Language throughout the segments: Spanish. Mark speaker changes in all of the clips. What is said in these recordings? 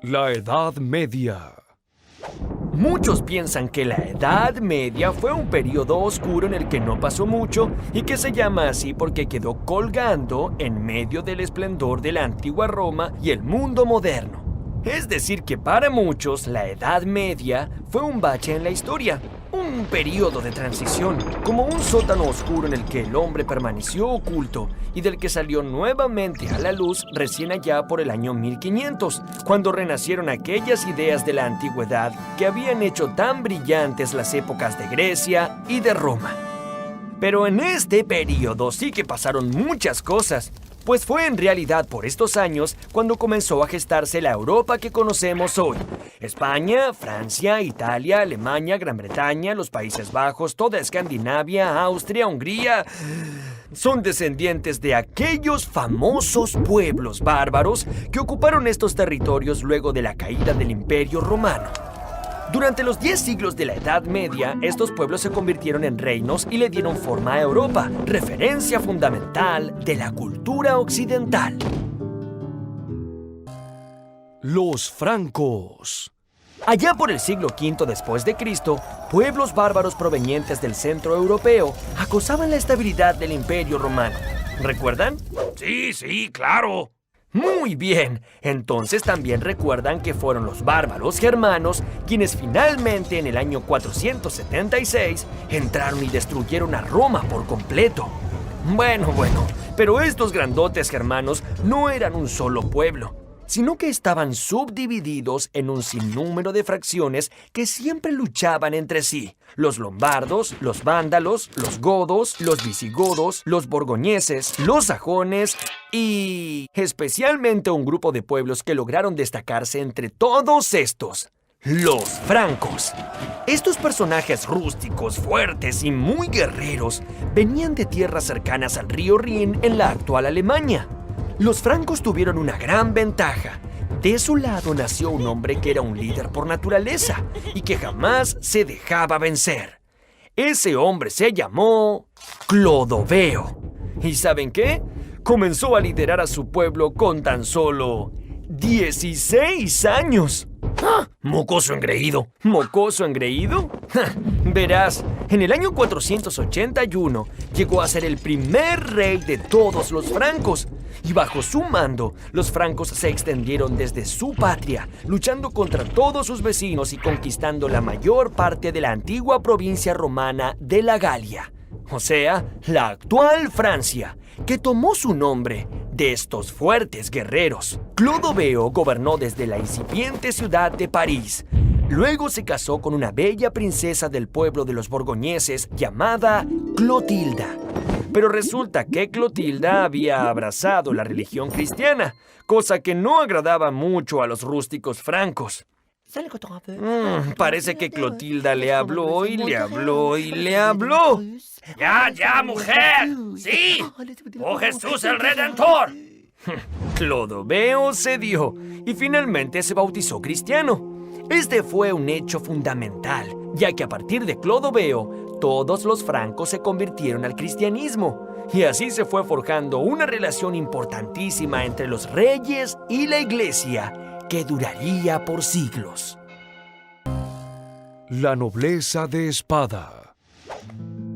Speaker 1: La Edad Media.
Speaker 2: Muchos piensan que la Edad Media fue un periodo oscuro en el que no pasó mucho y que se llama así porque quedó colgando en medio del esplendor de la antigua Roma y el mundo moderno. Es decir que para muchos la Edad Media fue un bache en la historia, un periodo de transición, como un sótano oscuro en el que el hombre permaneció oculto y del que salió nuevamente a la luz recién allá por el año 1500, cuando renacieron aquellas ideas de la antigüedad que habían hecho tan brillantes las épocas de Grecia y de Roma. Pero en este periodo sí que pasaron muchas cosas, pues fue en realidad por estos años cuando comenzó a gestarse la Europa que conocemos hoy. España, Francia, Italia, Alemania, Gran Bretaña, los Países Bajos, toda Escandinavia, Austria, Hungría son descendientes de aquellos famosos pueblos bárbaros que ocuparon estos territorios luego de la caída del Imperio Romano. Durante los 10 siglos de la Edad Media, estos pueblos se convirtieron en reinos y le dieron forma a Europa, referencia fundamental de la cultura occidental.
Speaker 1: Los francos.
Speaker 2: Allá por el siglo V después de Cristo, pueblos bárbaros provenientes del centro europeo acosaban la estabilidad del Imperio Romano. ¿Recuerdan?
Speaker 3: Sí, claro.
Speaker 2: Muy bien, entonces también recuerdan que fueron los bárbaros germanos quienes finalmente en el año 476 entraron y destruyeron a Roma por completo. Bueno, pero estos grandotes germanos no eran un solo pueblo, sino que estaban subdivididos en un sinnúmero de fracciones que siempre luchaban entre sí. Los lombardos, los vándalos, los godos, los visigodos, los borgoñeses, los sajones y especialmente un grupo de pueblos que lograron destacarse entre todos estos: los francos. Estos personajes rústicos, fuertes y muy guerreros venían de tierras cercanas al río Rin en la actual Alemania. Los francos tuvieron una gran ventaja. De su lado nació un hombre que era un líder por naturaleza y que jamás se dejaba vencer. Ese hombre se llamó Clodoveo. ¿Y saben qué? Comenzó a liderar a su pueblo con tan solo 16 años.
Speaker 3: ¡Ah! Mocoso engreído.
Speaker 2: ¿Mocoso engreído? Verás, en el año 481 llegó a ser el primer rey de todos los francos. Y bajo su mando, los francos se extendieron desde su patria, luchando contra todos sus vecinos y conquistando la mayor parte de la antigua provincia romana de la Galia, o sea, la actual Francia, que tomó su nombre de estos fuertes guerreros. Clodoveo gobernó desde la incipiente ciudad de París. Luego se casó con una bella princesa del pueblo de los borgoñeses llamada Clotilda. Pero resulta que Clotilda había abrazado la religión cristiana, cosa que no agradaba mucho a los rústicos francos. Parece que Clotilda le habló y le habló y le habló.
Speaker 3: Ya, mujer. Sí. ¡Oh, Jesús el Redentor!
Speaker 2: Clodoveo cedió y finalmente se bautizó cristiano. Este fue un hecho fundamental, ya que a partir de Clodoveo, todos los francos se convirtieron al cristianismo. Y así se fue forjando una relación importantísima entre los reyes y la iglesia, que duraría por siglos.
Speaker 1: La nobleza de espada.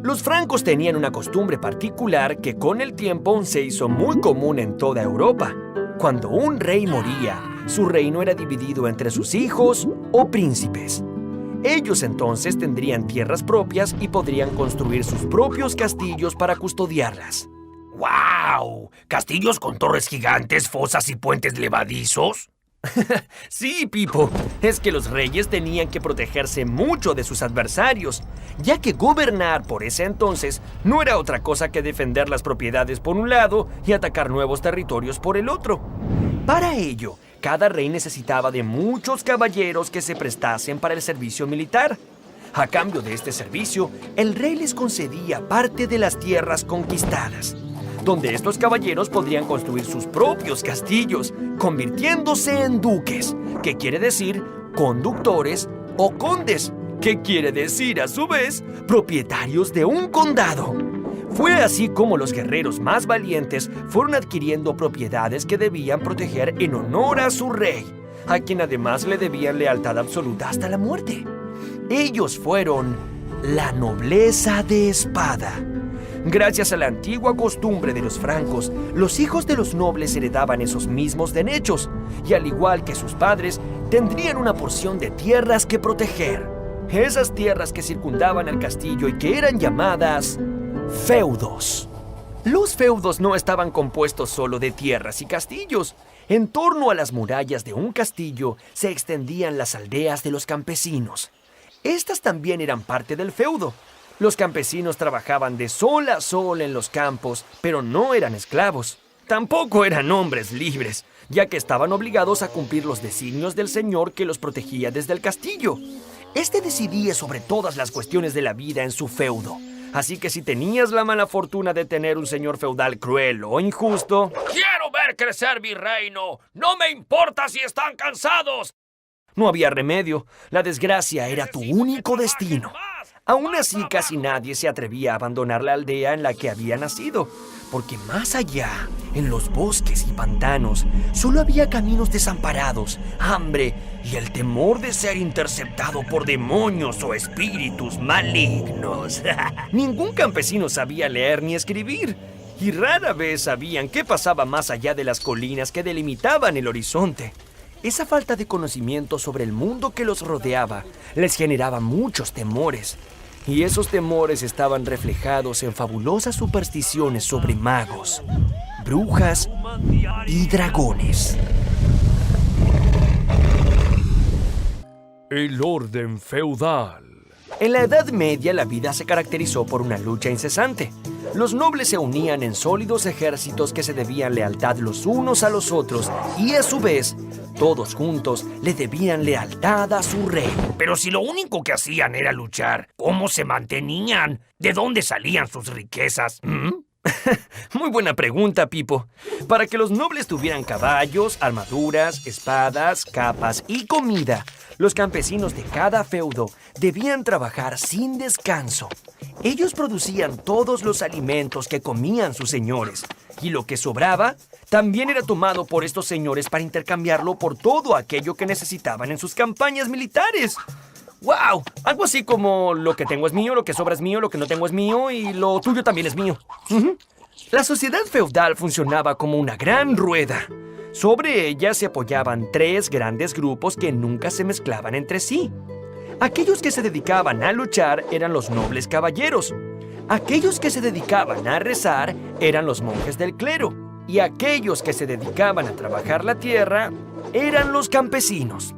Speaker 2: Los francos tenían una costumbre particular que con el tiempo se hizo muy común en toda Europa. Cuando un rey moría, su reino era dividido entre sus hijos o príncipes. Ellos entonces tendrían tierras propias y podrían construir sus propios castillos para custodiarlas.
Speaker 3: ¡Guau! ¿Castillos con torres gigantes, fosas y puentes levadizos?
Speaker 2: Sí, Pipo, es que los reyes tenían que protegerse mucho de sus adversarios, ya que gobernar por ese entonces no era otra cosa que defender las propiedades por un lado y atacar nuevos territorios por el otro. Para ello, cada rey necesitaba de muchos caballeros que se prestasen para el servicio militar. A cambio de este servicio, el rey les concedía parte de las tierras conquistadas, donde estos caballeros podrían construir sus propios castillos, convirtiéndose en duques, que quiere decir conductores, o condes, que quiere decir a su vez propietarios de un condado. Fue así como los guerreros más valientes fueron adquiriendo propiedades que debían proteger en honor a su rey, a quien además le debían lealtad absoluta hasta la muerte. Ellos fueron la nobleza de espada. Gracias a la antigua costumbre de los francos, los hijos de los nobles heredaban esos mismos derechos y, al igual que sus padres, tendrían una porción de tierras que proteger. Esas tierras que circundaban el castillo y que eran llamadas feudos. Los feudos no estaban compuestos solo de tierras y castillos. En torno a las murallas de un castillo se extendían las aldeas de los campesinos. Estas también eran parte del feudo. Los campesinos trabajaban de sol a sol en los campos, pero no eran esclavos. Tampoco eran hombres libres, ya que estaban obligados a cumplir los designios del señor que los protegía desde el castillo. Este decidía sobre todas las cuestiones de la vida en su feudo. Así que si tenías la mala fortuna de tener un señor feudal cruel o injusto...
Speaker 3: ¡Quiero ver crecer mi reino! ¡No me importa si están cansados!
Speaker 2: No había remedio. La desgracia era tu único destino. Aún así, casi nadie se atrevía a abandonar la aldea en la que había nacido, porque más allá, en los bosques y pantanos, solo había caminos desamparados, hambre y el temor de ser interceptado por demonios o espíritus malignos. Ningún campesino sabía leer ni escribir, y rara vez sabían qué pasaba más allá de las colinas que delimitaban el horizonte. Esa falta de conocimiento sobre el mundo que los rodeaba les generaba muchos temores, y esos temores estaban reflejados en fabulosas supersticiones sobre magos, brujas y dragones.
Speaker 1: El orden feudal.
Speaker 2: En la Edad Media la vida se caracterizó por una lucha incesante. Los nobles se unían en sólidos ejércitos que se debían lealtad los unos a los otros y, a su vez, todos juntos le debían lealtad a su rey.
Speaker 3: Pero si lo único que hacían era luchar, ¿cómo se mantenían? ¿De dónde salían sus riquezas?
Speaker 2: Muy buena pregunta, Pipo. Para que los nobles tuvieran caballos, armaduras, espadas, capas y comida, los campesinos de cada feudo debían trabajar sin descanso. Ellos producían todos los alimentos que comían sus señores, y lo que sobraba también era tomado por estos señores para intercambiarlo por todo aquello que necesitaban en sus campañas militares. ¡Wow! Algo así como lo que tengo es mío, lo que sobra es mío, lo que no tengo es mío y lo tuyo también es mío. La sociedad feudal funcionaba como una gran rueda. Sobre ella se apoyaban tres grandes grupos que nunca se mezclaban entre sí. Aquellos que se dedicaban a luchar eran los nobles caballeros. Aquellos que se dedicaban a rezar eran los monjes del clero. Y aquellos que se dedicaban a trabajar la tierra eran los campesinos.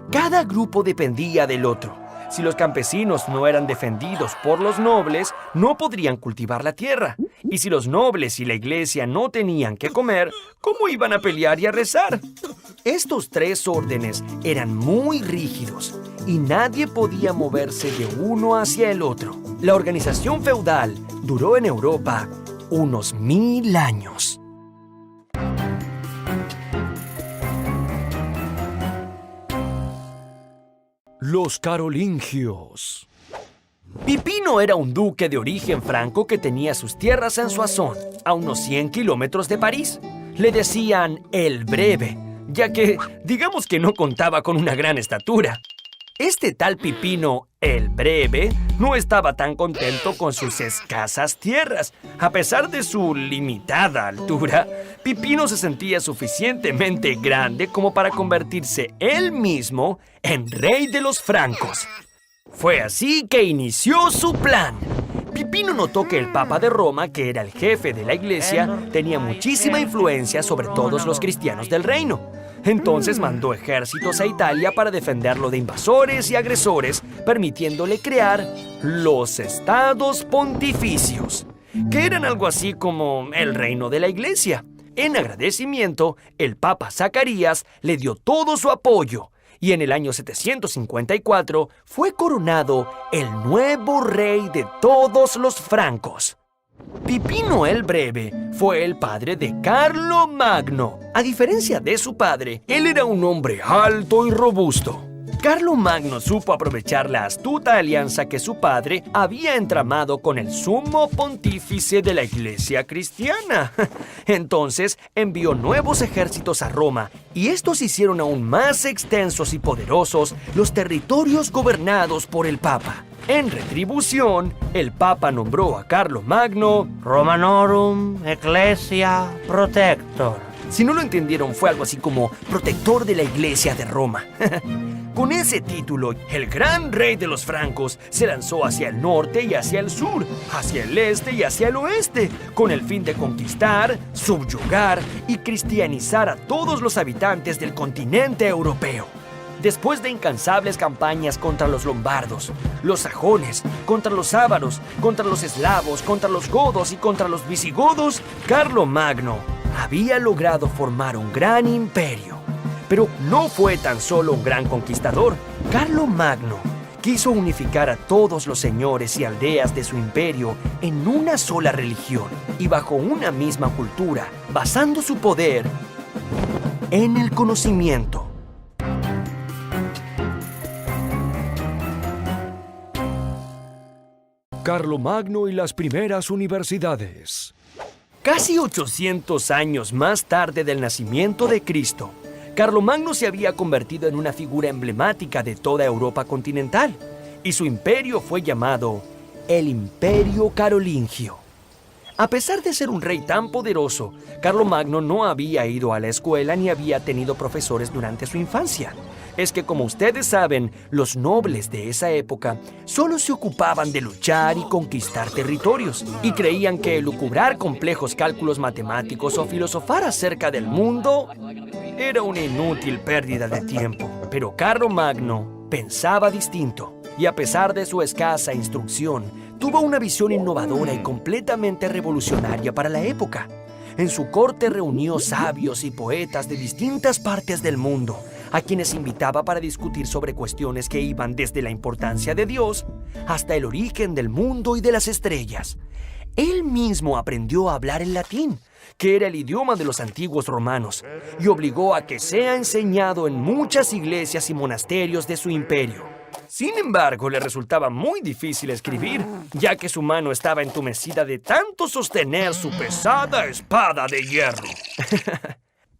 Speaker 2: Cada grupo dependía del otro. Si los campesinos no eran defendidos por los nobles, no podrían cultivar la tierra. Y si los nobles y la iglesia no tenían que comer, ¿cómo iban a pelear y a rezar? Estos tres órdenes eran muy rígidos y nadie podía moverse de uno hacia el otro. La organización feudal duró en Europa unos 1000 años.
Speaker 1: Los carolingios.
Speaker 2: Pipino era un duque de origen franco que tenía sus tierras en Soissons, a unos 100 kilómetros de París. Le decían el Breve, ya que digamos que no contaba con una gran estatura. Este tal Pipino, el Breve, no estaba tan contento con sus escasas tierras. A pesar de su limitada altura, Pipino se sentía suficientemente grande como para convertirse él mismo en rey de los francos. Fue así que inició su plan. Pipino notó que el Papa de Roma, que era el jefe de la iglesia, tenía muchísima influencia sobre todos los cristianos del reino. Entonces mandó ejércitos a Italia para defenderlo de invasores y agresores, permitiéndole crear los estados pontificios, que eran algo así como el reino de la iglesia. En agradecimiento, el Papa Zacarías le dio todo su apoyo, y en el año 754 fue coronado el nuevo rey de todos los francos. Pipino el Breve fue el padre de Carlomagno. A diferencia de su padre, él era un hombre alto y robusto. Carlomagno supo aprovechar la astuta alianza que su padre había entramado con el sumo pontífice de la Iglesia cristiana. Entonces envió nuevos ejércitos a Roma y estos hicieron aún más extensos y poderosos los territorios gobernados por el Papa. En retribución, el Papa nombró a Carlomagno
Speaker 4: Romanorum Ecclesia Protector.
Speaker 2: Si no lo entendieron, fue algo así como protector de la Iglesia de Roma. Con ese título, el gran rey de los francos se lanzó hacia el norte y hacia el sur, hacia el este y hacia el oeste, con el fin de conquistar, subyugar y cristianizar a todos los habitantes del continente europeo. Después de incansables campañas contra los lombardos, los sajones, contra los ávaros, contra los eslavos, contra los godos y contra los visigodos, Carlomagno había logrado formar un gran imperio. Pero no fue tan solo un gran conquistador. Carlomagno quiso unificar a todos los señores y aldeas de su imperio en una sola religión y bajo una misma cultura, basando su poder en el conocimiento.
Speaker 1: Carlomagno y las primeras universidades.
Speaker 2: Casi 800 años más tarde del nacimiento de Cristo, Carlomagno se había convertido en una figura emblemática de toda Europa continental, y su imperio fue llamado el Imperio Carolingio. A pesar de ser un rey tan poderoso, Carlomagno no había ido a la escuela ni había tenido profesores durante su infancia. Es que, como ustedes saben, los nobles de esa época solo se ocupaban de luchar y conquistar territorios, y creían que elucubrar complejos cálculos matemáticos o filosofar acerca del mundo era una inútil pérdida de tiempo. Pero Carlomagno pensaba distinto, y a pesar de su escasa instrucción, tuvo una visión innovadora y completamente revolucionaria para la época. En su corte reunió sabios y poetas de distintas partes del mundo, a quienes invitaba para discutir sobre cuestiones que iban desde la importancia de Dios hasta el origen del mundo y de las estrellas. Él mismo aprendió a hablar el latín, que era el idioma de los antiguos romanos, y obligó a que sea enseñado en muchas iglesias y monasterios de su imperio. Sin embargo, le resultaba muy difícil escribir, ya que su mano estaba entumecida de tanto sostener su pesada espada de hierro.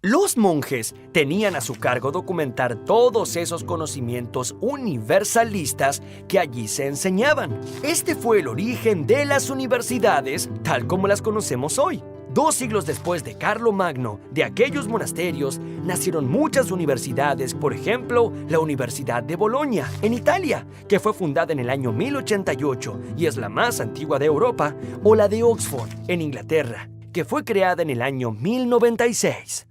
Speaker 2: Los monjes tenían a su cargo documentar todos esos conocimientos universalistas que allí se enseñaban. Este fue el origen de las universidades, tal como las conocemos hoy. 2 siglos después de Carlomagno, de aquellos monasterios, nacieron muchas universidades, por ejemplo, la Universidad de Bolonia, en Italia, que fue fundada en el año 1088 y es la más antigua de Europa, o la de Oxford, en Inglaterra, que fue creada en el año 1096.